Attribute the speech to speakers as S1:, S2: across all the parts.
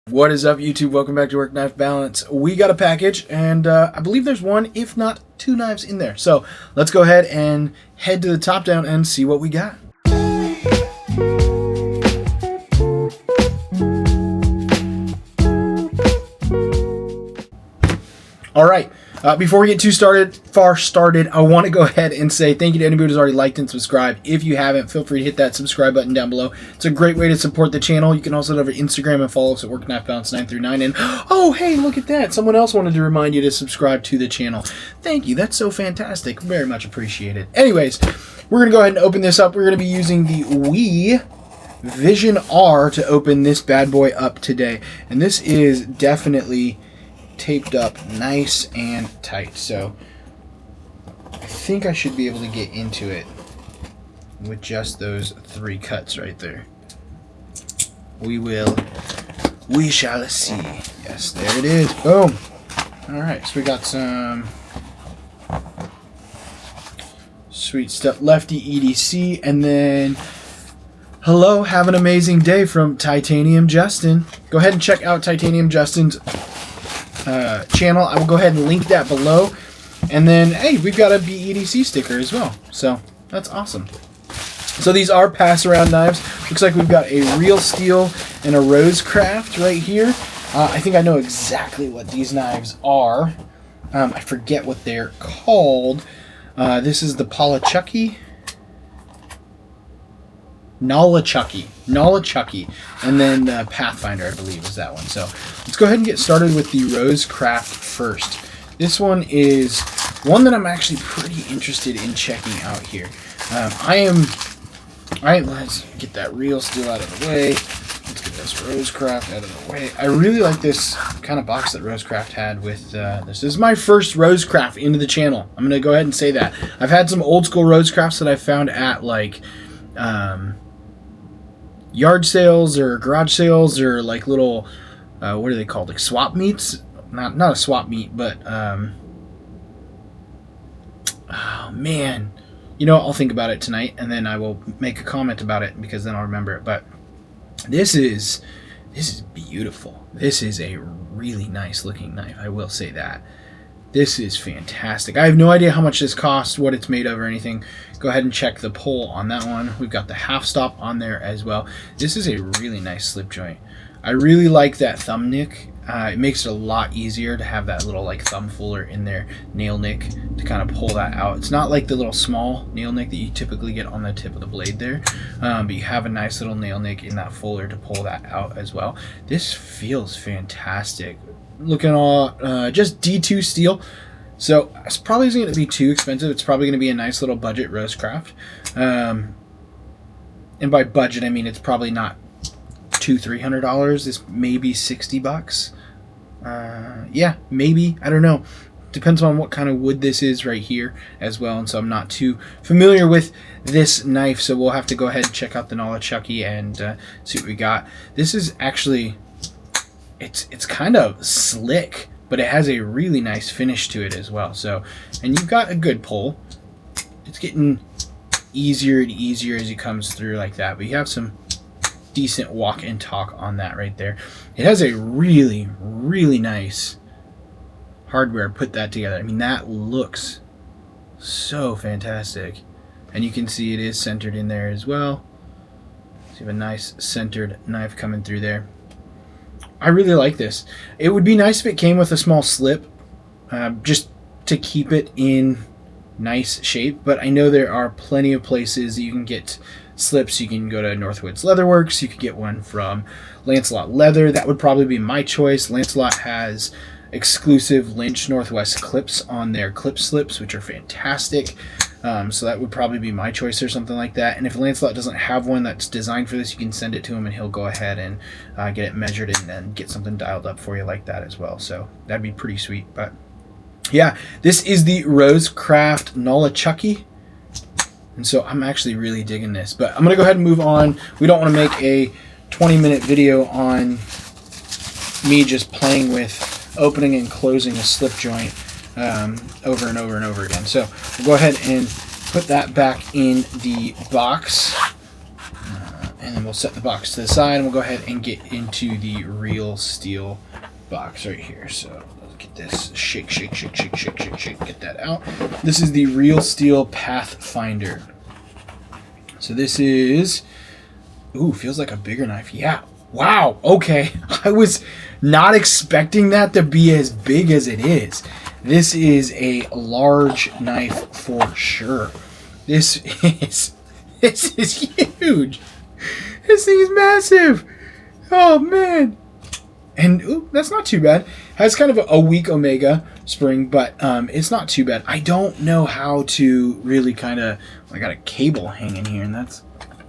S1: What is up, YouTube? Welcome back to Work Knife Balance. We got a package, and I believe there's one, if not two knives in there. So let's go ahead and head to the top down and see what we got. All right. Before we get too far started, I want to go ahead and say thank you to anybody who's already liked and subscribed. If you haven't, feel free to hit that subscribe button down below. It's a great way to support the channel. You can also head over to Instagram and follow us at WorkKnifeBalance939. And oh, hey, look at that! Someone else wanted to remind you to subscribe to the channel. Thank you. That's so fantastic. Very much appreciated. Anyways, we're gonna go ahead and open this up. We're gonna be using the Wii Vision R to open this bad boy up today, and this is definitely taped up nice and tight, so I think I should be able to get into it with just those three cuts right there. We shall see. Yes, there it is. Boom. Alright, so we got some sweet stuff. Lefty EDC, and then hello, have an amazing day from Titanium Justin. Go ahead and check out Titanium Justin's channel. I will go ahead and link that below. And then, hey, we've got a BEDC sticker as well. So, that's awesome. So these are pass-around knives. Looks like we've got a Real Steel and a Rosecraft right here. I think I know exactly what these knives are. I forget what they're called. This is the Nollichucky, and then Pathfinder, I believe, is that one. So let's go ahead and get started with the Rosecraft first. This one is one that I'm actually pretty interested in checking out here. Alright, let's get that Real Steel out of the way. Let's get this Rosecraft out of the way. I really like this kind of box that Rosecraft had with this. This is my first Rosecraft into the channel. I'm going to go ahead and say that. I've had some old school Rosecrafts that I found at like yard sales or garage sales or like little what are they called, like swap meets? Not a swap meet, but oh man, you know, I'll think about it tonight and then I will make a comment about it because then I'll remember it. But this is beautiful. This is a really nice looking knife, I will say that. This is fantastic. I have no idea how much this costs, what it's made of or anything. Go ahead and check the pull on that one. We've got the half stop on there as well. This is a really nice slip joint. I really like that thumb nick. It makes it a lot easier to have that little like thumb fuller in there, nail nick, to kind of pull that out. It's not like the little small nail nick that you typically get on the tip of the blade there, but you have a nice little nail nick in that fuller to pull that out as well. This feels fantastic. Looking all just D2 steel, so it's probably isn't going to be too expensive. It's probably going to be a nice little budget Rosecraft, and by budget I mean it's probably not $200-300. This may be $60. Yeah, maybe, I don't know. Depends on what kind of wood this is right here as well, and so I'm not too familiar with this knife, so we'll have to go ahead and check out the Nollichucky and see what we got. This is actually, it's kind of slick, but it has a really nice finish to it as well. So, and you've got a good pull. It's getting easier and easier as it comes through like that, but you have some decent walk and talk on that right there. It has a really, really nice hardware put that together. I mean, that looks so fantastic. And you can see it is centered in there as well. So you have a nice centered knife coming through there. I really like this. It would be nice if it came with a small slip, just to keep it in nice shape, but I know there are plenty of places that you can get slips. You can go to Northwoods Leatherworks, you could get one from Lancelot Leather. That would probably be my choice. Lancelot has exclusive Lynch Northwest clips on their clip slips, which are fantastic. So that would probably be my choice or something like that. And if Lancelot doesn't have one that's designed for this, you can send it to him and he'll go ahead and get it measured and then get something dialed up for you like that as well. So that'd be pretty sweet. But yeah, this is the Rosecraft Nollichucky. And so I'm actually really digging this. But I'm going to go ahead and move on. We don't want to make a 20-minute video on me just playing with opening and closing a slip joint over and over and over again. So we'll go ahead and put that back in the box. And then we'll set the box to the side, and we'll go ahead and get into the Real Steel box right here. So let's get this, shake, shake, shake, shake, shake, shake, shake, get that out. This is the Real Steel Pathfinder. So this is, ooh, feels like a bigger knife. Yeah, wow, okay. I was not expecting that to be as big as it is. This is a large knife for sure. This is huge. This thing is massive. Oh, man. And, ooh, that's not too bad. Has kind of a weak omega spring, but it's not too bad. I don't know how to really kind of... I got a cable hanging here, and that's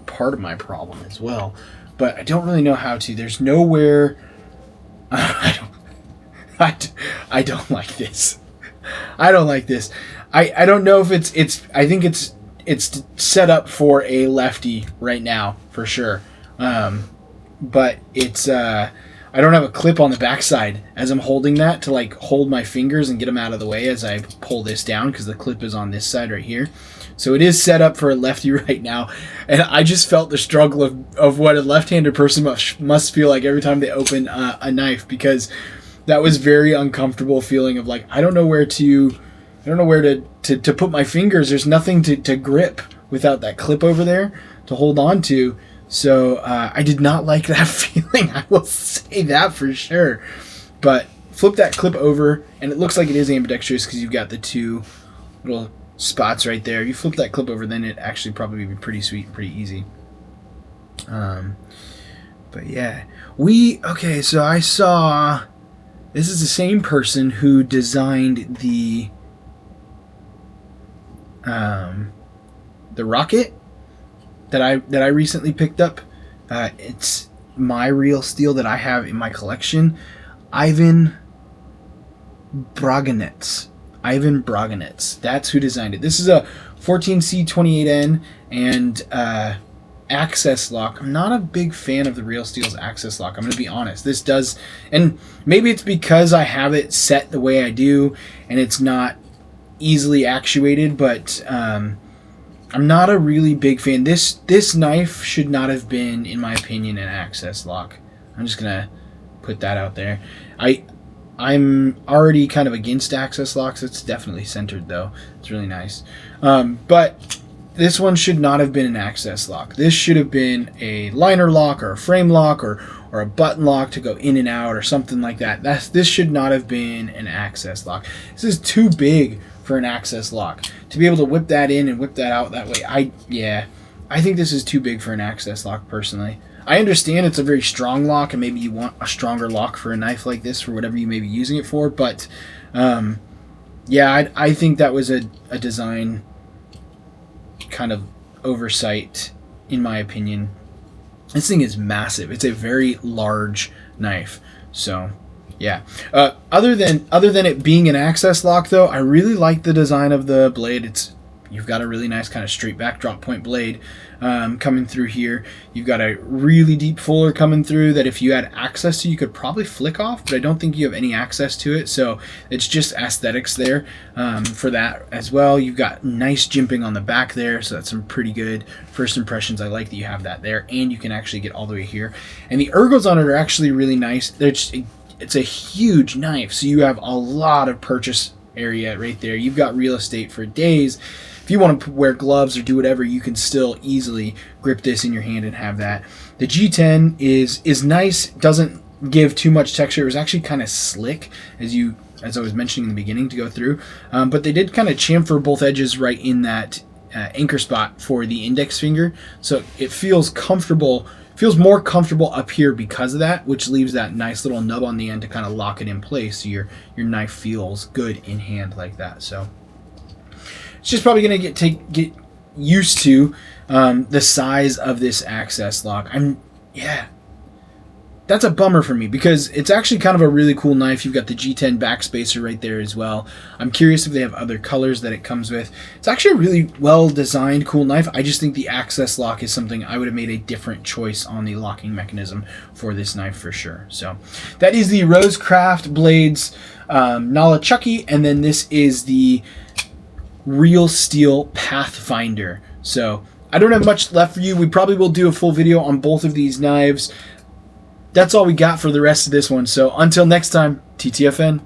S1: part of my problem as well. But I don't really know how to. There's nowhere... I don't like this. I don't like this. I don't know if it's... I think it's set up for a lefty right now, for sure. But it's... I don't have a clip on the backside as I'm holding that to like hold my fingers and get them out of the way as I pull this down, because the clip is on this side right here. So it is set up for a lefty right now. And I just felt the struggle of what a left-handed person must feel like every time they open a knife, because that was very uncomfortable feeling of like, I don't know where to put my fingers. There's nothing to grip without that clip over there to hold on to. So I did not like that feeling. I will say that for sure. But flip that clip over, and it looks like it is ambidextrous because you've got the two little spots right there. You flip that clip over, then it actually probably be pretty sweet and pretty easy. But yeah, okay. So I saw this is the same person who designed the rocket that I recently picked up. It's my Real Steel that I have in my collection. Ivan Braganets. That's who designed it. This is a 14C28N and access lock. I'm not a big fan of the Real Steel's access lock. I'm going to be honest. This does, and maybe it's because I have it set the way I do and it's not easily actuated, but I'm not a really big fan. This knife should not have been, in my opinion, an access lock. I'm just gonna put that out there. I'm already kind of against access locks. It's definitely centered though. It's really nice. But this one should not have been an access lock. This should have been a liner lock or a frame lock or a button lock to go in and out or something like that. This should not have been an access lock. This is too big for an access lock. To be able to whip that in and whip that out that way, I think this is too big for an access lock personally. I understand it's a very strong lock and maybe you want a stronger lock for a knife like this for whatever you may be using it for, but yeah, I think that was a design kind of oversight in my opinion. This thing is massive. It's a very large knife. So yeah. Other than it being an access lock, though, I really like the design of the blade. You've got a really nice kind of straight back drop point blade coming through here. You've got a really deep fuller coming through that if you had access to, you could probably flick off, but I don't think you have any access to it. So it's just aesthetics there for that as well. You've got nice jimping on the back there, so that's some pretty good first impressions. I like that you have that there, and you can actually get all the way here. And the ergos on it are actually really nice. It's a huge knife, so you have a lot of purchase area right there. You've got real estate for days. If you want to wear gloves or do whatever, you can still easily grip this in your hand and have that. The G10 is nice, doesn't give too much texture. It was actually kind of slick, as I was mentioning in the beginning, to go through. But they did kind of chamfer both edges right in that anchor spot for the index finger, so it feels comfortable. Feels more comfortable up here because of that, which leaves that nice little nub on the end to kind of lock it in place, so your knife feels good in hand like that. So it's just probably gonna get used to the size of this access lock. That's a bummer for me because it's actually kind of a really cool knife. You've got the G10 backspacer right there as well. I'm curious if they have other colors that it comes with. It's actually a really well designed, cool knife. I just think the access lock is something I would have made a different choice on the locking mechanism for this knife for sure. So that is the Rosecraft Blades Nalachucky, and then this is the Real Steel Pathfinder. So I don't have much left for you. We probably will do a full video on both of these knives. That's all we got for the rest of this one. So until next time, TTFN.